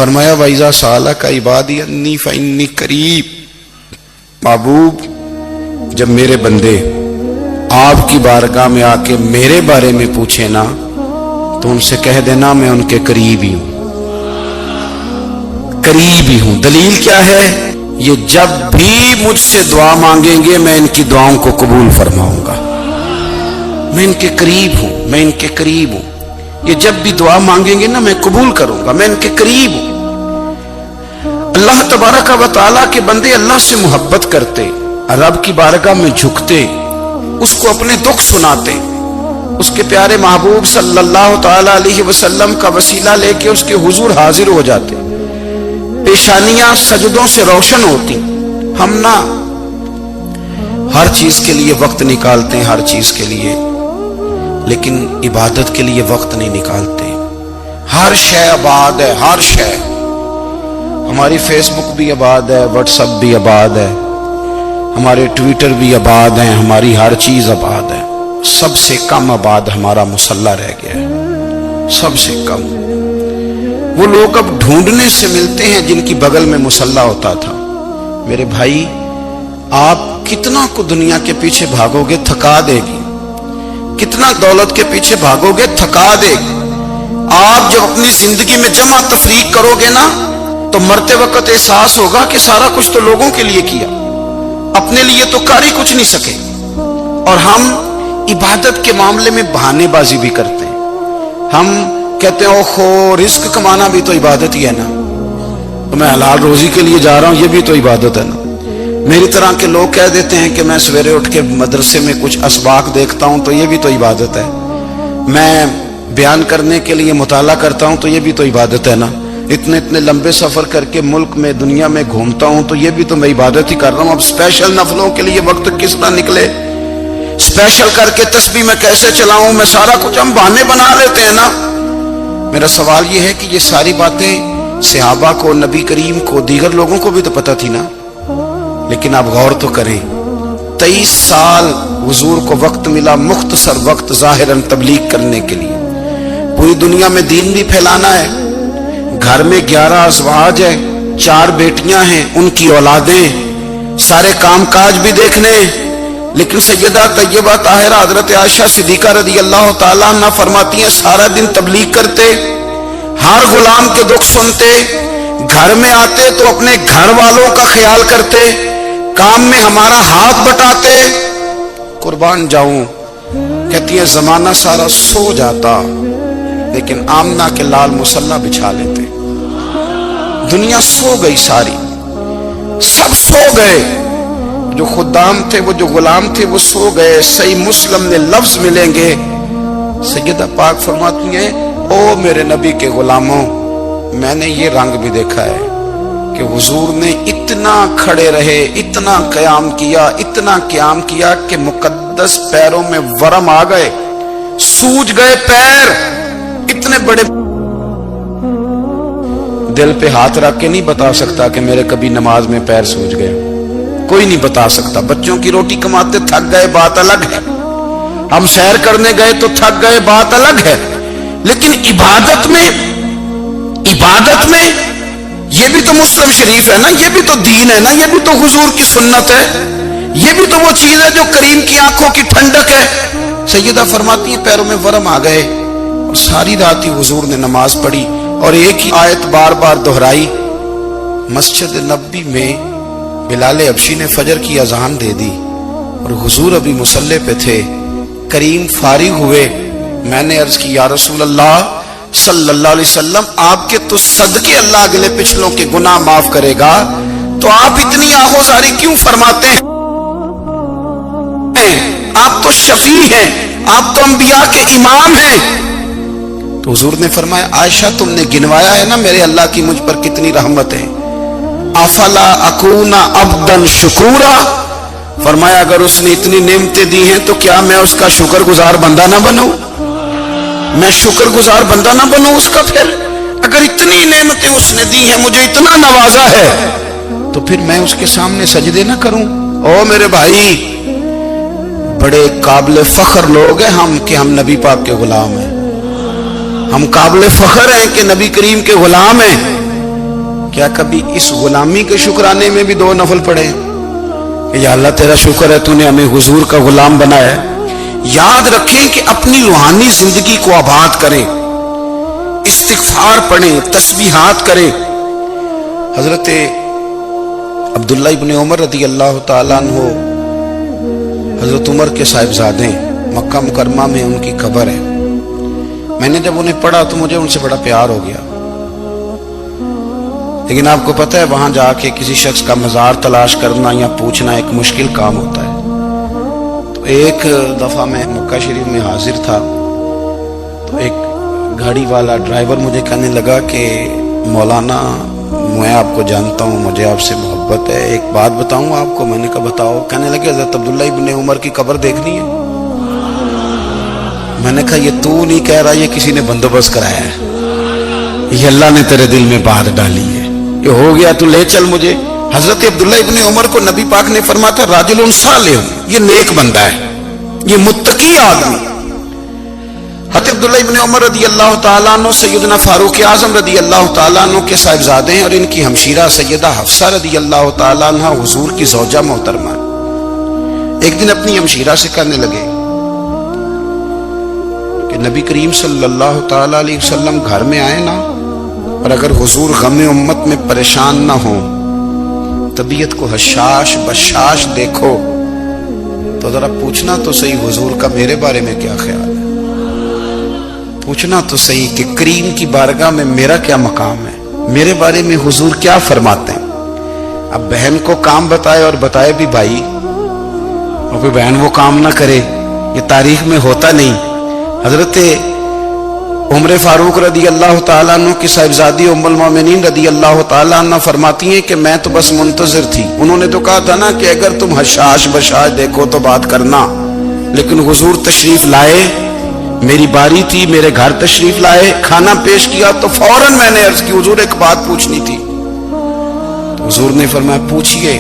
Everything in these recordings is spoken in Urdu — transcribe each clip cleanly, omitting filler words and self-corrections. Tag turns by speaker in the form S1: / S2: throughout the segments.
S1: فرمایا وَإِذَا سَأَلَكَ عِبَادِي أَنِّي فَإِنِّي قَرِيب، محبوب جب میرے بندے آپ کی بارگاہ میں آ کے میرے بارے میں پوچھے نا تو ان سے کہہ دینا میں ان کے قریب ہی ہوں، قریب ہی ہوں۔ دلیل کیا ہے؟ یہ جب بھی مجھ سے دعا مانگیں گے میں ان کی دعاؤں کو قبول فرماؤں گا، میں ان کے قریب ہوں، میں ان کے قریب ہوں۔ یہ جب بھی دعا مانگیں گے نا میں قبول کروں گا، میں ان کے قریب ہوں۔ اللہ تبارک و تعالیٰ کے بندے اللہ سے محبت کرتے، رب کی بارگاہ میں جھکتے، اس کو اپنے دکھ سناتے، اس کے پیارے محبوب صلی اللہ تعالی علیہ وسلم کا وسیلہ لے کے اس کے حضور حاضر ہو جاتے، پیشانیاں سجدوں سے روشن ہوتی۔ ہم نا ہر چیز کے لیے وقت نکالتے ہیں، ہر چیز کے لیے، لیکن عبادت کے لیے وقت نہیں نکالتے۔ ہر شے آباد ہے، ہر شے، ہماری فیس بک بھی آباد ہے، واٹس ایپ بھی آباد ہے، ہمارے ٹویٹر بھی آباد ہیں، ہماری ہر چیز آباد ہے۔ سب سے کم آباد ہمارا مصلی رہ گیا ہے، سب سے کم۔ وہ لوگ اب ڈھونڈنے سے ملتے ہیں جن کی بغل میں مصلی ہوتا تھا۔ میرے بھائی آپ کتنا کو دنیا کے پیچھے بھاگو گے تھکا دے گی، کتنا دولت کے پیچھے بھاگو گے تھکا دے گی۔ آپ جب اپنی زندگی میں جمع تفریق کرو گے نا تو مرتے وقت احساس ہوگا کہ سارا کچھ تو لوگوں کے لیے کیا، اپنے لیے تو کر ہی کچھ نہیں سکے۔ اور ہم عبادت کے معاملے میں بہانے بازی بھی کرتے ہیں۔ ہم کہتے ہیں اوہو رزق کمانا بھی تو عبادت ہی ہے نا، تو میں حلال روزی کے لیے جا رہا ہوں، یہ بھی تو عبادت ہے نا۔ میری طرح کے لوگ کہہ دیتے ہیں کہ میں سویرے اٹھ کے مدرسے میں کچھ اسباق دیکھتا ہوں تو یہ بھی تو عبادت ہے، میں بیان کرنے کے لیے مطالعہ کرتا ہوں تو یہ بھی تو عبادت ہے نا، اتنے لمبے سفر کر کے ملک میں دنیا میں گھومتا ہوں تو یہ بھی تو میں عبادت ہی کر رہا ہوں۔ اب اسپیشل نفلوں کے لیے وقت کس طرح نکلے، اسپیشل کر کے تسبیح میں کیسے چلاؤں، میں سارا کچھ ہم بہانے بنا لیتے ہیں نا۔ میرا سوال یہ ہے کہ یہ ساری باتیں صحابہ کو، نبی کریم کو، دیگر لوگوں کو بھی تو پتہ تھی نا، لیکن آپ غور تو کریں 23 سال حضور کو وقت ملا، مختصر وقت ظاہراً تبلیغ کرنے کے لیے، پوری دنیا میں دین بھی پھیلانا ہے۔ گھر میں 11 ازواج ہیں، 4 بیٹیاں ہیں، ان کی اولادیں، سارے کام کاج بھی دیکھنے ہیں، لیکن سیدہ طیبہ طاہرہ حضرت عائشہ صدیقہ رضی اللہ تعالیٰ عنہ فرماتی ہیں سارا دن تبلیغ کرتے، ہر غلام کے دکھ سنتے، گھر میں آتے تو اپنے گھر والوں کا خیال کرتے، کام میں ہمارا ہاتھ بٹاتے۔ قربان جاؤں، کہتی ہیں زمانہ سارا سو جاتا لیکن آمنہ کے لال مصلی بچھا لیتے۔ دنیا سو گئی، ساری سب سو گئے، جو خدام تھے، وہ جو غلام تھے وہ سو گئے۔ صحیح مسلم میں لفظ ملیں گے، سیدہ پاک فرماتی ہیں او میرے نبی کے غلاموں، میں نے یہ رنگ بھی دیکھا ہے کہ حضور نے اتنا کھڑے رہے، اتنا قیام کیا، اتنا قیام کیا کہ مقدس پیروں میں ورم آ گئے، سوج گئے پیر، اتنے بڑے۔ دل پہ ہاتھ رکھ کے نہیں بتا سکتا کہ میرے کبھی نماز میں پیر سوج گئے، کوئی نہیں بتا سکتا۔ بچوں کی روٹی کماتے تھک گئے بات الگ ہے، ہم سیر کرنے گئے تو تھک گئے بات الگ ہے، لیکن عبادت میں یہ بھی تو مسلم شریف ہے نا، یہ بھی تو دین ہے نا، یہ بھی تو حضور کی سنت ہے، یہ بھی تو وہ چیز ہے جو کریم کی آنکھوں کی ٹھنڈک ہے۔ سیدہ فرماتی ہیں پیروں میں ورم آ گئے، اور ساری رات ہی حضور نے نماز پڑھی اور ایک ہی آیت بار بار دہرائی۔ مسجد نبوی میں بلال حبشی نے فجر کی اذان دے دی اور حضور ابھی مصلی پہ تھے، کریم فارغ ہوئے، میں نے عرض کی یا رسول اللہ صلی اللہ علیہ وسلم آپ کے تو صدقے اللہ اگلے پچھلوں کے گناہ معاف کرے گا، تو آپ اتنی آہوزاری کیوں فرماتے ہیں؟ آپ تو شفیع ہیں، آپ تو انبیاء کے امام ہیں۔ تو حضور نے فرمایا عائشہ تم نے گنوایا ہے نا میرے اللہ کی مجھ پر کتنی رحمت ہے، افلا اکون عبدا شکورا، فرمایا اگر اس نے اتنی نعمتیں دی ہیں تو کیا میں اس کا شکر گزار بندہ نہ بنوں، میں شکر گزار بندہ نہ بنوں اس کا؟ پھر اگر اتنی نعمتیں اس نے دی ہیں، مجھے اتنا نوازا ہے، تو پھر میں اس کے سامنے سجدے نہ کروں؟ او میرے بھائی، بڑے قابل فخر لوگ ہیں ہم کہ ہم نبی پاک کے غلام ہیں، ہم قابل فخر ہیں کہ نبی کریم کے غلام ہیں، کیا کبھی اس غلامی کے شکرانے میں بھی 2 نفل پڑھے کہ یا اللہ تیرا شکر ہے تو نے ہمیں حضور کا غلام بنایا ہے؟ یاد رکھیں کہ اپنی روحانی زندگی کو آباد کریں، استغفار پڑھیں، تسبیحات کریں۔ حضرت عبداللہ ابن عمر رضی اللہ تعالیٰ عنہ حضرت عمر کے صاحبزادے، مکہ مکرمہ میں ان کی قبر ہے۔ میں نے جب انہیں پڑھا تو مجھے ان سے بڑا پیار ہو گیا، لیکن آپ کو پتہ ہے وہاں جا کے کسی شخص کا مزار تلاش کرنا یا پوچھنا ایک مشکل کام ہوتا ہے۔ تو ایک دفعہ میں مکہ شریف میں حاضر تھا، تو ایک گاڑی والا ڈرائیور مجھے کہنے لگا کہ مولانا میں آپ کو جانتا ہوں، مجھے آپ سے محبت ہے، ایک بات بتاؤں آپ کو؟ میں نے کہا بتاؤ۔ کہنے لگے حضرت عبداللہ ابن عمر کی قبر دیکھنی ہے۔ میں نے کہا یہ تو نہیں کہہ رہا، یہ کسی نے بندوبست کرایا ہے، یہ اللہ نے تیرے دل میں بات ڈالی ہے، یہ ہو گیا تو لے چل مجھے۔ حضرت عبداللہ ابن عمر کو نبی پاک نے فرمایا تھا راجل صالح، یہ نیک بندہ ہے، یہ متقی آدمی۔ حضرت عبداللہ ابن عمر رضی اللہ تعالیٰ عنہ سیدنا فاروق اعظم رضی اللہ تعالیٰ عنہ کے صاحبزادے ہیں، اور ان کی ہمشیرہ سیدہ حفصہ رضی اللہ تعالیٰ عنہ حضور کی زوجہ محترمہ۔ ایک دن اپنی ہمشیرہ سے کہنے لگے کہ نبی کریم صلی اللہ تعالیٰ علیہ وسلم گھر میں آئے نا، اور اگر حضور غم امت میں پریشان نہ ہوں، طبیعت کو حشاش بشاش دیکھو، تو ذرا پوچھنا تو صحیح حضور کا میرے بارے میں کیا خیال ہے، پوچھنا تو صحیح کہ کریم کی بارگاہ میں میرا کیا مقام ہے، میرے بارے میں حضور کیا فرماتے ہیں۔ اب بہن کو کام بتائے، اور بتائے بھی بھائی، اور کوئی بہن وہ کام نہ کرے، یہ تاریخ میں ہوتا نہیں۔ حضرت عمر فاروق رضی اللہ تعالیٰ عنہ کی صاحبزادی ام المومنین رضی اللہ تعالیٰ عنہ فرماتی ہیں کہ میں تو بس منتظر تھی، انہوں نے تو کہا تھا نا کہ اگر تم حشاش بشاش دیکھو تو بات کرنا، لیکن حضور تشریف لائے، میری باری تھی، میرے گھر تشریف لائے، کھانا پیش کیا تو فوراً میں نے عرض کی حضور ایک بات پوچھنی تھی۔ تو حضور نے فرمایا پوچھئے۔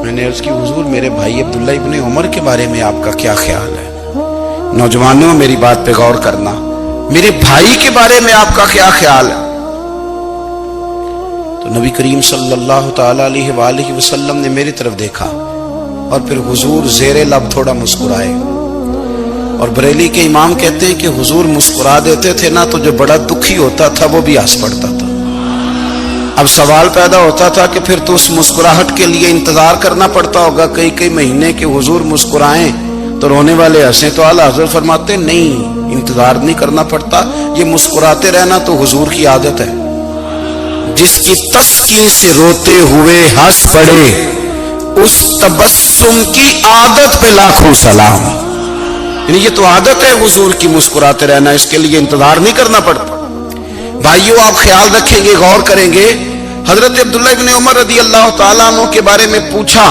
S1: میں نے عرض کی حضور میرے بھائی عبداللہ ابن عمر کے بارے میں آپ کا کیا خیال ہے؟ نوجوانوں میری بات پہ غور کرنا، میرے بھائی کے بارے میں آپ کا کیا خیال ہے؟ تو نبی کریم صلی اللہ تعالیٰ علیہ وآلہ وسلم نے میری طرف دیکھا، اور پھر حضور زیر لب تھوڑا مسکرائے، اور بریلی کے امام کہتے ہیں کہ حضور مسکرا دیتے تھے نا تو جو بڑا دکھی ہوتا تھا وہ بھی ہنس پڑتا تھا۔ اب سوال پیدا ہوتا تھا کہ پھر تو اس مسکراہٹ کے لیے انتظار کرنا پڑتا ہوگا کئی مہینے کہ حضور مسکرائیں تو رونے والے ہنسیں، تو اعلیٰ حضرت فرماتے نہیں، انتظار نہیں کرنا پڑتا، یہ مسکراتے رہنا تو حضور کی عادت ہے۔ جس کی تسکین سے روتے ہوئے ہنس پڑے، اس تبسم کی عادت پہ لاکھوں سلام۔ یعنی یہ تو عادت ہے حضور کی مسکراتے رہنا، اس کے لیے انتظار نہیں کرنا پڑتا۔ بھائیو آپ خیال رکھیں گے، غور کریں گے، حضرت عبداللہ ابن عمر رضی اللہ تعالیٰ عنہ کے بارے میں پوچھا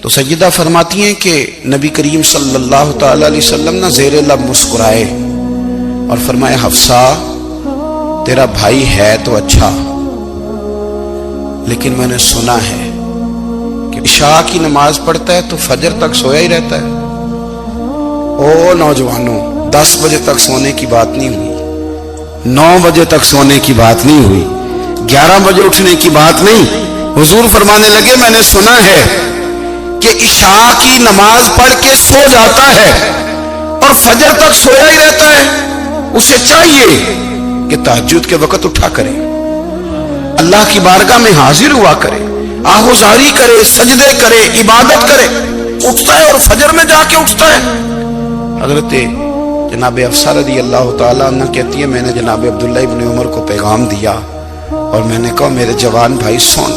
S1: تو سیدہ فرماتی ہیں کہ نبی کریم صلی اللہ تعالیٰ علیہ وسلم نہ زیر لب مسکرائے اور فرمایا حفصہ تیرا بھائی ہے تو اچھا، لیکن میں نے سنا ہے کہ عشاء کی نماز پڑھتا ہے تو فجر تک سویا ہی رہتا ہے۔ او نوجوانوں، 10 بجے تک سونے کی بات نہیں ہوئی، 9 بجے تک سونے کی بات نہیں ہوئی، 11 بجے اٹھنے کی بات نہیں۔ حضور فرمانے لگے میں نے سنا ہے کہ عشاء کی نماز پڑھ کے سو جاتا ہے اور فجر تک سویا ہی رہتا ہے، اسے چاہیے کہ تہجد کے وقت اٹھا کرے، اللہ کی بارگاہ میں حاضر ہوا کرے، آہوزاری کرے، سجدے کرے، عبادت کرے، اٹھتا ہے اور فجر میں جا کے اٹھتا ہے۔ حضرت جناب حفصہ رضی اللہ تعالیٰ عنہ کہتی ہے میں نے جناب عبداللہ ابن عمر کو پیغام دیا اور میں نے کہا میرے جوان بھائی سن،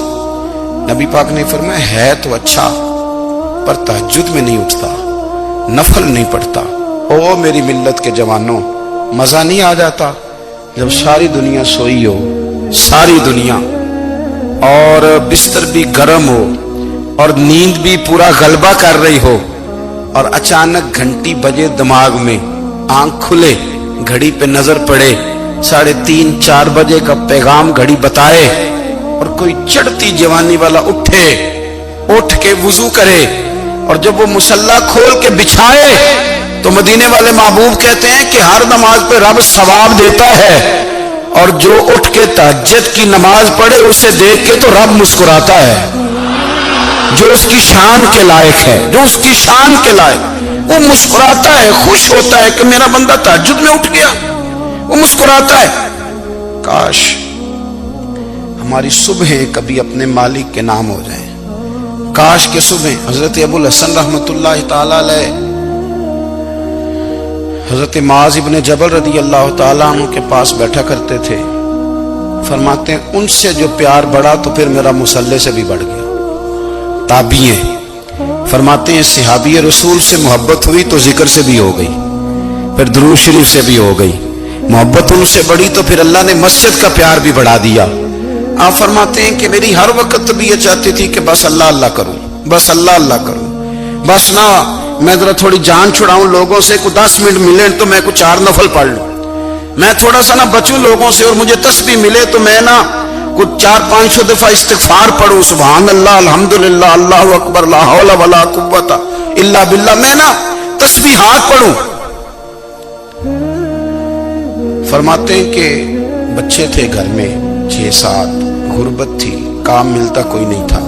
S1: نبی پاک نے فرمایا ہے تو اچھا پر تہجد میں نہیں اٹھتا، نفل نہیں پڑھتا۔ او میری ملت کے جوانوں، مزہ نہیں آ جاتا جب ساری دنیا سوئی ہو، ساری دنیا، اور بستر بھی گرم ہو اور نیند بھی پورا غلبہ کر رہی ہو، اور اچانک گھنٹی بجے دماغ میں، آنکھ کھلے، گھڑی پہ نظر پڑے، 3:30 4 بجے کا پیغام گھڑی بتائے، اور کوئی چڑھتی جوانی والا اٹھ کے وضو کرے، اور جب وہ مصلی کھول کے بچھائے تو مدینے والے محبوب کہتے ہیں کہ ہر نماز پہ رب ثواب دیتا ہے، اور جو اٹھ کے تہجد کی نماز پڑھے اسے دیکھ کے تو رب مسکراتا ہے، جو اس کی شان کے لائق ہے، جو اس کی شان کے لائق، وہ مسکراتا ہے، خوش ہوتا ہے کہ میرا بندہ تہجد میں اٹھ گیا، وہ مسکراتا ہے۔ کاش ہماری صبحیں کبھی اپنے مالک کے نام ہو جائیں، کاش کہ صبح حضرت ابو الحسن رحمت اللہ تعالی علیہ حضرت معاذ ابن جبل رضی اللہ تعالیٰ عنہ کے پاس بیٹھا کرتے تھے، فرماتے ہیں ان سے جو پیار بڑھا تو پھر میرا مصلی سے بھی بڑھ گیا۔ تابعی ہیں، فرماتے ہیں صحابی رسول سے محبت ہوئی تو ذکر سے بھی ہو گئی، پھر درود شریف سے بھی ہو گئی، محبت ان سے بڑھی تو پھر اللہ نے مسجد کا پیار بھی بڑھا دیا۔ آپ فرماتے ہیں کہ میری ہر وقت طبیعت چاہتی تھی کہ بس اللہ اللہ کروں، بس اللہ اللہ کروں، بس نہ میں ذرا تھوڑی جان چھڑاؤں لوگوں سے، کوئی 10 منٹ ملے تو میں کوئی 4 نفل پڑھ لوں، میں تھوڑا سا نہ بچوں لوگوں سے، اور مجھے تسبیح ملے تو میں نہ کچھ 400-500 دفعہ استغفار پڑھوں، سبحان اللہ، الحمدللہ، اللہ اکبر، لا حول ولا قوت الا باللہ، میں نہ تسبیحات پڑھوں۔ فرماتے ہیں کہ بچے تھے گھر میں 6-7، غربت تھی، کام ملتا کوئی نہیں تھا،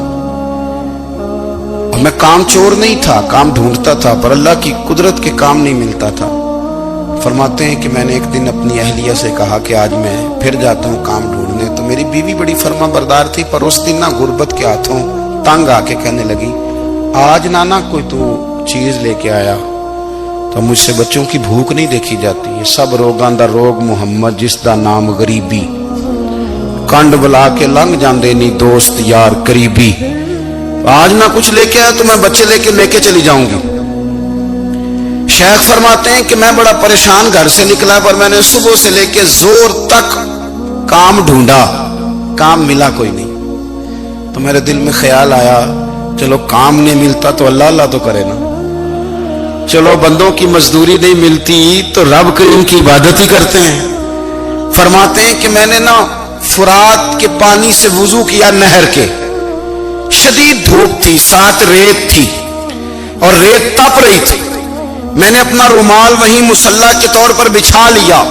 S1: اور میں کام چور نہیں تھا، کام ڈھونڈتا تھا، پر اللہ کی قدرت کے کام نہیں ملتا تھا۔ فرماتے ہیں کہ میں نے ایک دن اپنی اہلیہ سے کہا کہ آج میں پھر جاتا ہوں کام ڈھونڈنے، تو میری بیوی بڑی فرما بردار تھی، پر اس دن نہ غربت کے ہاتھوں تنگ آ کے کہنے لگی آج نانا کوئی تو چیز لے کے آیا، تو مجھ سے بچوں کی بھوک نہیں دیکھی جاتی، یہ سب روگاں دا روگ محمد جس دا نام غریبی، کنڈ بلا کے لنگ جاندے نہیں دوست یار قریبی، آج نہ کچھ لے کے آیا تو میں بچے لے کے چلی جاؤں گی۔ شیخ فرماتے ہیں کہ میں بڑا پریشان گھر سے نکلا، پر میں نے صبح سے لے کے زور تک کام ڈھونڈا، کام ملا کوئی نہیں، تو میرے دل میں خیال آیا چلو کام نہیں ملتا تو اللہ اللہ تو کرے نا، چلو بندوں کی مزدوری نہیں ملتی تو رب کریم کی عبادت ہی کرتے ہیں۔ فرماتے ہیں کہ میں نے نا فرات کے پانی سے وضو کیا، نہر کے، شدید دھوپ تھی، ساتھ ریت تھی اور ریت تپ رہی تھی، میں نے اپنا رومال وہیں مصلی کے طور پر بچھا لیا،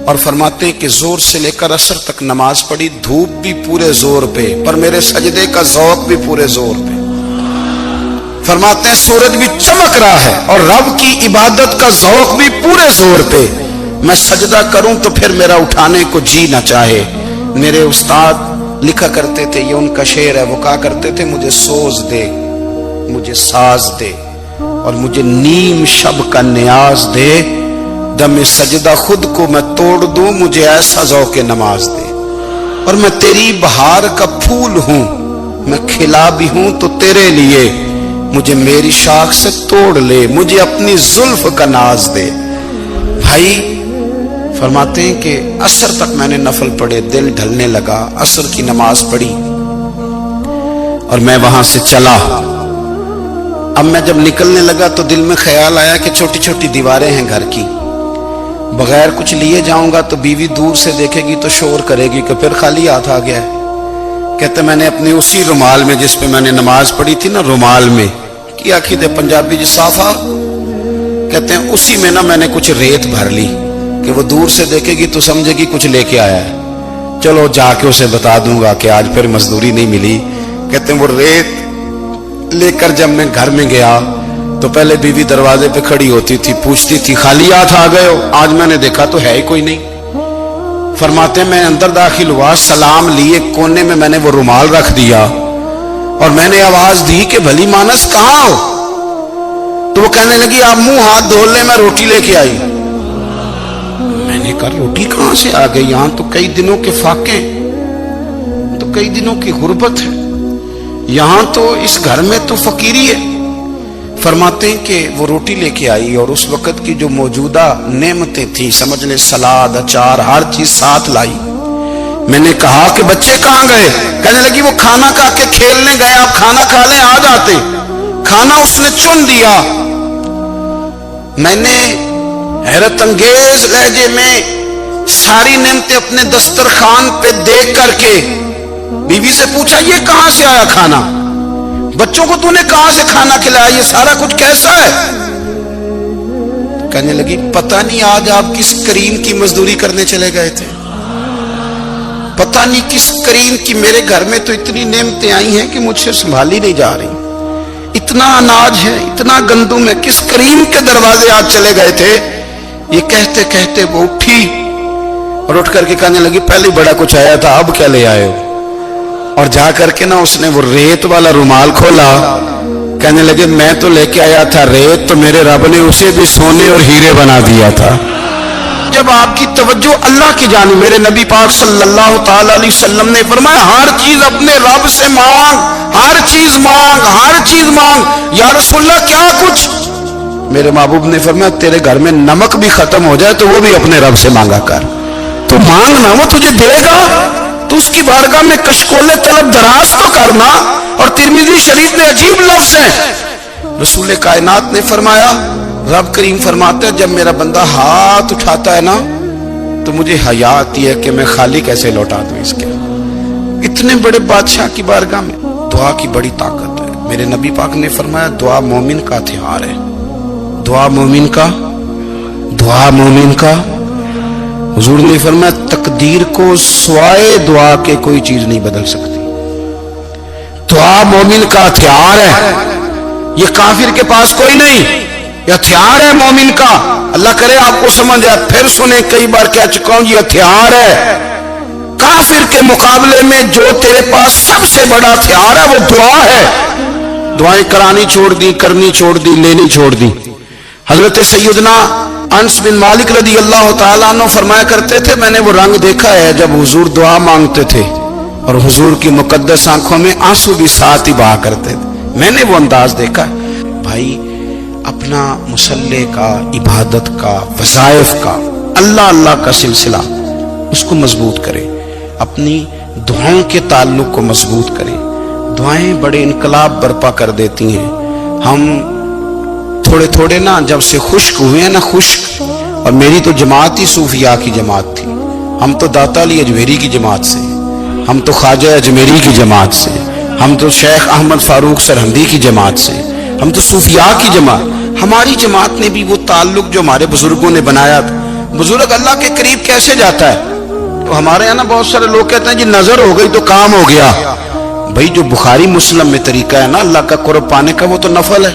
S1: اور فرماتے ہیں کہ زور سے لے کر عصر تک نماز پڑھی، دھوپ بھی پورے زور پہ، پر میرے سجدے کا ذوق بھی پورے زور پہ۔ فرماتے ہیں سورج بھی چمک رہا ہے اور رب کی عبادت کا ذوق بھی پورے زور پہ، میں سجدہ کروں تو پھر میرا اٹھانے کو جی نہ چاہے۔ میرے استاد لکھا کرتے تھے، یہ ان کا شعر ہے، وہ کہا کرتے تھے مجھے سوز دے، مجھے ساز دے، اور مجھے نیم شب کا نیاز دے، دم سجدہ خود کو میں توڑ دوں، مجھے ایسا ذوق نماز دے، اور میں تیری بہار کا پھول ہوں، میں کھلا بھی ہوں تو تیرے لیے، مجھے میری شاخ سے توڑ لے، مجھے اپنی زلف کا ناز دے۔ بھائی فرماتے ہیں کہ عصر تک میں نے نفل پڑھے، دل ڈھلنے لگا، عصر کی نماز پڑھی اور میں وہاں سے چلا۔ اب میں جب نکلنے لگا تو دل میں خیال آیا کہ چھوٹی چھوٹی دیواریں ہیں گھر کی، بغیر کچھ لیے جاؤں گا تو بیوی دور سے دیکھے گی تو شور کرے گی کہ پھر خالی ہاتھ آ گیا ہے۔ کہتے میں نے اپنے اسی رومال میں جس پہ میں نے نماز پڑھی تھی نا، رومال میں کی آخی دے پنجابی جی صافہ، کہتے ہیں اسی میں نا میں نے کچھ ریت بھر لی کہ وہ دور سے دیکھے گی تو سمجھے گی کچھ لے کے آیا ہے، چلو جا کے اسے بتا دوں گا کہ آج پھر مزدوری نہیں ملی۔ کہتے ہیں وہ ریت لے کر جب میں گھر میں گیا تو پہلے بیوی دروازے پہ کھڑی ہوتی تھی، پوچھتی تھی خالی ہاتھ آ گئے ہو؟ آج میں نے دیکھا تو ہے ہی کوئی نہیں۔ فرماتے ہیں میں اندر داخل ہوا، سلام لیے، کونے میں میں نے وہ رومال رکھ دیا اور میں نے آواز دی کہ بھلی مانس کہاں ہو؟ تو وہ کہنے لگی آپ منہ ہاتھ دھو لیں، میں روٹی لے کے آئی۔ میں نے کہا روٹی کہاں سے آ گئی؟ یہاں تو کئی دنوں کے فاقے، تو کئی دنوں کی غربت ہے، یہاں تو اس گھر میں تو فقیری ہے۔ فرماتے ہیں کہ وہ روٹی لے کے آئی اور اس وقت کی جو موجودہ نعمتیں تھیں، سمجھ لے سلاد، اچار، ہر چیز ساتھ لائی۔ میں نے کہا کہ بچے کہاں گئے؟ کہنے لگی وہ کھانا کھا کے کھیلنے گئے، آپ کھانا کھا لیں آ جاتے۔ کھانا اس نے چن دیا۔ میں نے حیرت انگیز لہجے میں ساری نعمتیں اپنے دسترخوان پہ دیکھ کر کے بیوی سے پوچھا یہ کہاں سے آیا کھانا؟ بچوں کو تو نے کہاں سے کھانا کھلایا؟ یہ سارا کچھ کیسا ہے؟ کہنے لگی پتہ نہیں آج آپ کس کریم کی مزدوری کرنے چلے گئے تھے۔ پتہ نہیں کس کریم کی میرے گھر میں تو اتنی نعمتیں آئی ہیں کہ مجھ سے سنبھالی نہیں جا رہی، اتنا اناج ہے، اتنا گندم ہے، کس کریم کے دروازے آج چلے گئے تھے؟ یہ کہتے کہتے وہ اٹھی اور اٹھ کر کے کہنے لگی پہلے بڑا کچھ آیا تھا، اب کیا لے آئے ہو؟ اور جا کر کے نا اس نے وہ ریت والا رومال کھولا، کہنے لگے میں تو لے کے آیا تھا ریت، تو میرے رب نے اسے بھی سونے اور ہیرے بنا دیا تھا۔ جب آپ کی توجہ اللہ کی جانب، میرے نبی پاک صلی اللہ تعالی علیہ وسلم نے فرمایا ہر چیز اپنے رب سے مانگ، ہر چیز مانگ، ہر چیز مانگ۔ یا رسول اللہ کیا کچھ؟ میرے محبوب نے فرمایا تیرے گھر میں نمک بھی ختم ہو جائے تو وہ بھی اپنے رب سے مانگا کر، تو مانگنا وہ تجھے دے گا، تو اس کی بارگاہ میں کشکول طلب دراز تو کرنا۔ اور ترمذی شریف میں عجیب لفظ ہے، رسول کائنات نے فرمایا، رب کریم فرماتا ہے جب میرا بندہ ہاتھ اٹھاتا ہے نا تو مجھے حیا آتی ہے کہ میں خالی کیسے لوٹا دوں اس کے۔ اتنے بڑے بادشاہ کی بارگاہ میں دعا کی بڑی طاقت ہے۔ میرے نبی پاک نے فرمایا دعا مومن کا ہتھیار ہے، دعا مومن کا، دعا مومن کا۔ حضور نے فرمایا تقدیر کو سوائے دعا کے کوئی چیز نہیں بدل سکتی۔ دعا مومن کا ہتھیار ہے، یہ کافر کے پاس کوئی نہیں، یہ ہتھیار ہے مومن کا۔ اللہ کرے آپ کو سمجھ آئے، پھر سنیں، کئی بار کہہ چکا ہوں یہ ہتھیار ہے۔ کافر کے مقابلے میں جو تیرے پاس سب سے بڑا ہتھیار ہے وہ دعا ہے۔ دعائیں کرانی چھوڑ دی، کرنی چھوڑ دی، لینی چھوڑ دی۔ حضرت سیدنا انس بن مالک رضی اللہ تعالیٰ عنہ فرمایا کرتے تھے میں نے وہ رنگ دیکھا ہے جب حضور دعا مانگتے تھے اور حضور کی مقدس آنکھوں میں آنسو بھی ساتھ ہی بہا کرتے تھے، میں نے وہ انداز دیکھا ہے۔ بھائی اپنا مصلی کا، عبادت کا، وظائف کا، اللہ اللہ کا سلسلہ اس کو مضبوط کریں، اپنی دعاؤں کے تعلق کو مضبوط کریں۔ دعائیں بڑے انقلاب برپا کر دیتی ہیں۔ ہم تھوڑے تھوڑے نا جب سے خشک ہوئے ہیں نا، خشک، اور میری تو جماعت ہی صوفیاء کی جماعت تھی، ہم تو داتا علی اجمیری کی جماعت سے، ہم تو خواجہ اجمیری کی جماعت سے، ہم تو شیخ احمد فاروق سرہندی کی جماعت سے، ہم تو صوفیاء کی جماعت۔ ہماری جماعت نے بھی وہ تعلق جو ہمارے بزرگوں نے بنایا تھا۔ بزرگ اللہ کے قریب کیسے جاتا ہے؟ تو ہمارے یہاں نا بہت سارے لوگ کہتے ہیں جی نظر ہو گئی تو کام ہو گیا۔ بھائی جو بخاری مسلم میں طریقہ ہے نا اللہ کا قرب پانے کا وہ تو نفل ہے۔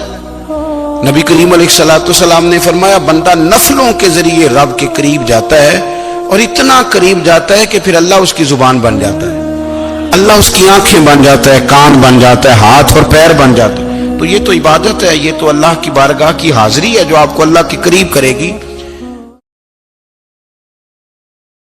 S1: نبی کریم علیہ الصلوۃ والسلام نے فرمایا بندہ نفلوں کے ذریعے رب کے قریب جاتا ہے، اور اتنا قریب جاتا ہے کہ پھر اللہ اس کی زبان بن جاتا ہے، اللہ اس کی آنکھیں بن جاتا ہے، کان بن جاتا ہے، ہاتھ اور پیر بن جاتا ہے۔ تو یہ تو عبادت ہے، یہ تو اللہ کی بارگاہ کی حاضری ہے جو آپ کو اللہ کے قریب کرے گی۔